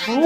Oh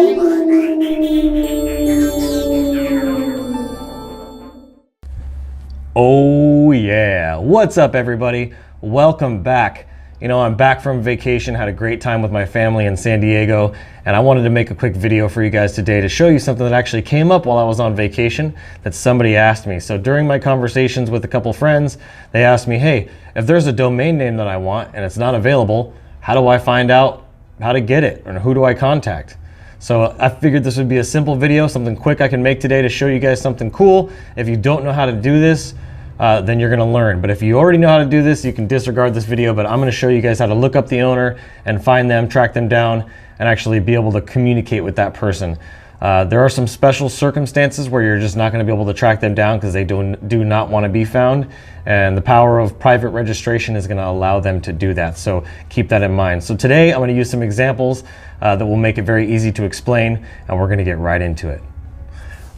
yeah, what's up everybody? Welcome back. You know, I'm back from vacation, had a great time with my family in San Diego, and I wanted to make a quick video for you guys today to show you something that actually came up while I was on vacation that somebody asked me. So during my conversations with a couple friends, they asked me, hey, if there's a domain name that I want and it's not available, how do I find out how to get it, or who do I contact? So I figured this would be a simple video, something quick I can make today to show you guys something cool. If you don't know how to do this, then you're gonna learn. But if you already know how to do this, you can disregard this video, but I'm gonna show you guys how to look up the owner and find them, track them down, and actually be able to communicate with that person. There are some special circumstances where you're just not gonna be able to track them down because they do not wanna be found. And the power of private registration is gonna allow them to do that. So keep that in mind. So today I'm gonna use some examples that will make it very easy to explain, and we're gonna get right into it.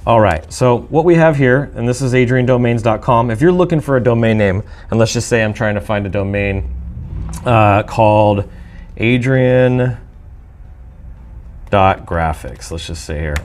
All right, so what we have here, and this is adriandomains.com. If you're looking for a domain name, and let's just say I'm trying to find a domain called Adrian.graphics. Let's just say here,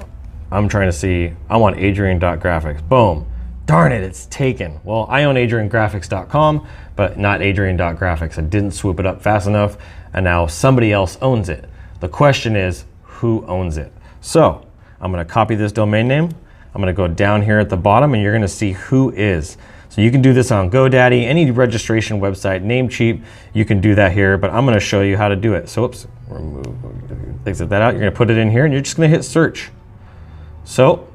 I'm trying to see, I want Adrian.graphics. Boom, darn it, it's taken. Well, I own adriangraphics.com, but not Adrian.graphics. I didn't swoop it up fast enough, and now somebody else owns it. The question is, who owns it? So I'm gonna copy this domain name. I'm gonna go down here at the bottom and you're gonna see whois. So you can do this on GoDaddy, any registration website, Namecheap, you can do that here, but I'm gonna show you how to do it. So oops, exit that out. You're gonna put it in here and you're just gonna hit search. So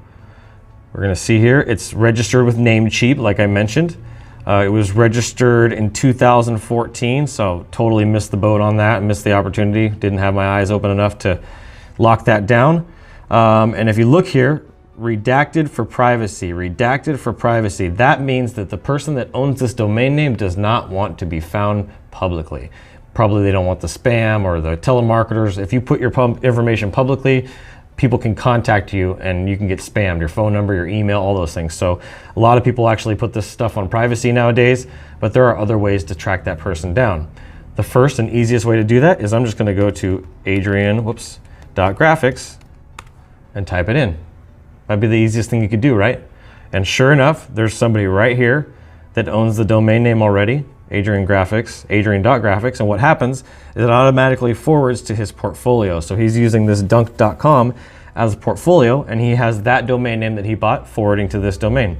we're gonna see here, it's registered with Namecheap, like I mentioned. It was registered in 2014, so totally missed the boat on that, missed the opportunity, didn't have my eyes open enough to lock that down. And if you look here, redacted for privacy, redacted for privacy. That means that the person that owns this domain name does not want to be found publicly. Probably they don't want the spam or the telemarketers. If you put your information publicly, people can contact you and you can get spammed, your phone number, your email, all those things. So a lot of people actually put this stuff on privacy nowadays, but there are other ways to track that person down. The first and easiest way to do that is I'm just gonna go to Adrian.graphics and type it in. That'd be the easiest thing you could do, right? And sure enough, there's somebody right here that owns the domain name already, Adrian.graphics, and what happens is it automatically forwards to his portfolio. So he's using this dunk.com as a portfolio, and he has that domain name that he bought forwarding to this domain.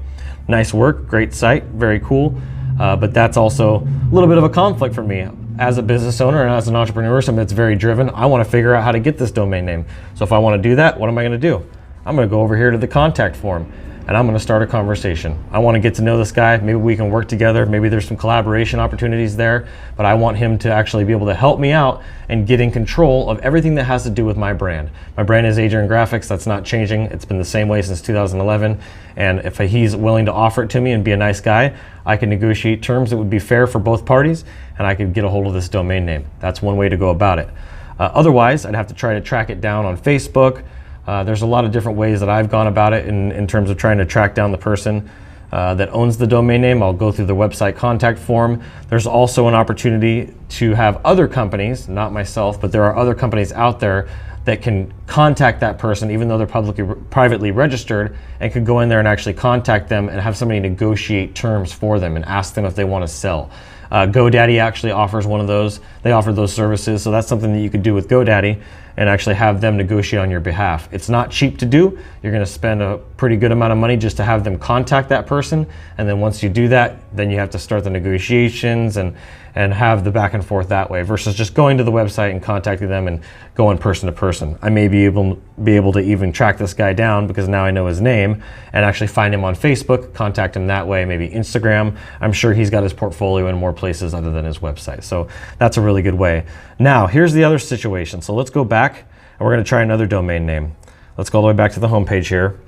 Nice work, great site, very cool, but that's also a little bit of a conflict for me. As a business owner and as an entrepreneur, somebody that's very driven, I want to figure out how to get this domain name. So if I want to do that, what am I going to do? I'm going to go over here to the contact form and I'm going to start a conversation. I want to get to know this guy. Maybe we can work together. Maybe there's some collaboration opportunities there, but I want him to actually be able to help me out and get in control of everything that has to do with my brand. My brand is Adrian Graphics. That's not changing. It's been the same way since 2011. And if he's willing to offer it to me and be a nice guy, I can negotiate terms that would be fair for both parties, and I could get a hold of this domain name. That's one way to go about it. Otherwise, I'd have to try to track it down on Facebook. There's a lot of different ways that I've gone about it in terms of trying to track down the person that owns the domain name. I'll go through the website contact form. There's also an opportunity to have other companies, not myself, but there are other companies out there that can contact that person even though they're privately registered, and could go in there and actually contact them and have somebody negotiate terms for them and ask them if they want to sell. GoDaddy actually offers one of those. They offer those services, so that's something that you could do with GoDaddy and actually have them negotiate on your behalf. It's not cheap to do. You're gonna spend a pretty good amount of money just to have them contact that person, and then once you do that, then you have to start the negotiations and have the back and forth that way, versus just going to the website and contacting them and going person to person. I may be able to even track this guy down because now I know his name, and actually find him on Facebook, contact him that way, maybe Instagram. I'm sure he's got his portfolio in more places other than his website. So that's a really good way. Now, here's the other situation. So let's go back and we're gonna try another domain name. Let's go all the way back to the home page here.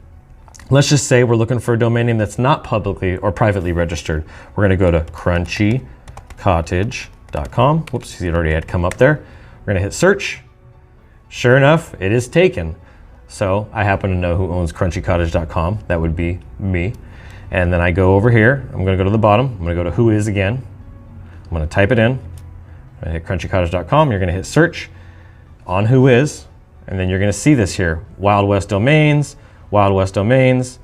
Let's just say we're looking for a domain name that's not publicly or privately registered. We're gonna go to crunchycottage.com. Whoops, it already had come up there. We're gonna hit search. Sure enough, it is taken. So I happen to know who owns crunchycottage.com. That would be me. And then I go over here. I'm gonna go to the bottom. I'm gonna go to whois again. I'm gonna type it in. I'm gonna hit crunchycottage.com. You're gonna hit search on whois, And then you're going to see this here, Wild West Domains, Wild West Domains.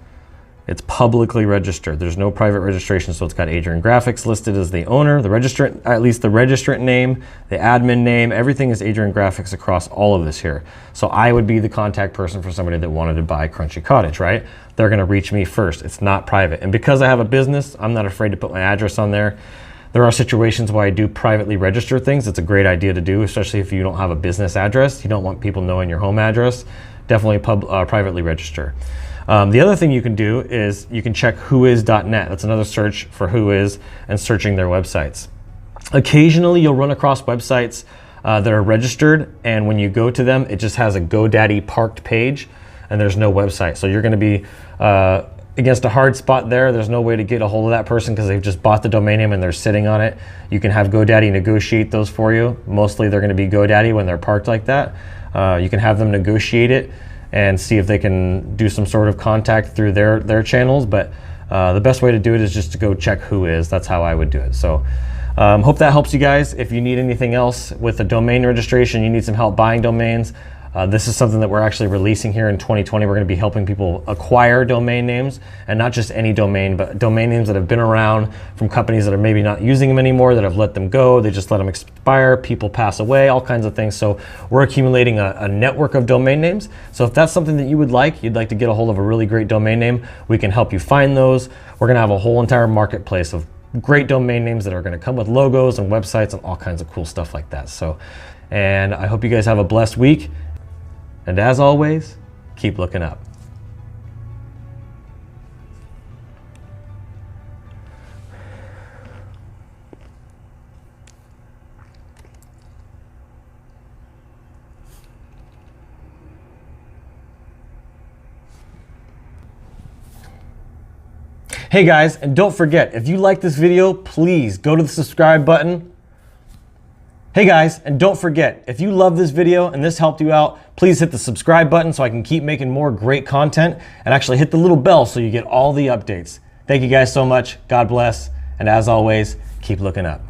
It's publicly registered. There's no private registration, so it's got Adrian Graphics listed as the owner, the registrant, at least the registrant name, the admin name, everything is Adrian Graphics across all of this here. So I would be the contact person for somebody that wanted to buy Crunchy Cottage, right? They're gonna reach me first. It's not private. And because I have a business, I'm not afraid to put my address on there. There are situations where I do privately register things. It's a great idea to do, especially if you don't have a business address. You don't want people knowing your home address. Definitely privately register. The other thing you can do is you can check whois.net. That's another search for whois and searching their websites. Occasionally you'll run across websites that are registered, and when you go to them, it just has a GoDaddy parked page and there's no website. So you're gonna be against a hard spot there. There's no way to get a hold of that person because they've just bought the domain name and they're sitting on it. You can have GoDaddy negotiate those for you. Mostly they're gonna be GoDaddy when they're parked like that. You can have them negotiate it and see if they can do some sort of contact through their channels. But the best way to do it is just to go check whois. That's how I would do it. So hope that helps you guys. If you need anything else with the domain registration, you need some help buying domains, this is something that we're actually releasing here in 2020. We're going to be helping people acquire domain names, and not just any domain, but domain names that have been around from companies that are maybe not using them anymore, that have let them go. They just let them expire. People pass away, all kinds of things. So we're accumulating a network of domain names. So if that's something that you would like, you'd like to get a hold of a really great domain name, we can help you find those. We're going to have a whole entire marketplace of great domain names that are going to come with logos and websites and all kinds of cool stuff like that. So, and I hope you guys have a blessed week. And as always, keep looking up. Hey guys, and don't forget, if you like this video, please go to the subscribe button. Hey guys, and don't forget, if you love this video and this helped you out, please hit the subscribe button so I can keep making more great content, and actually hit the little bell so you get all the updates. Thank you guys so much. God bless. And as always, keep looking up.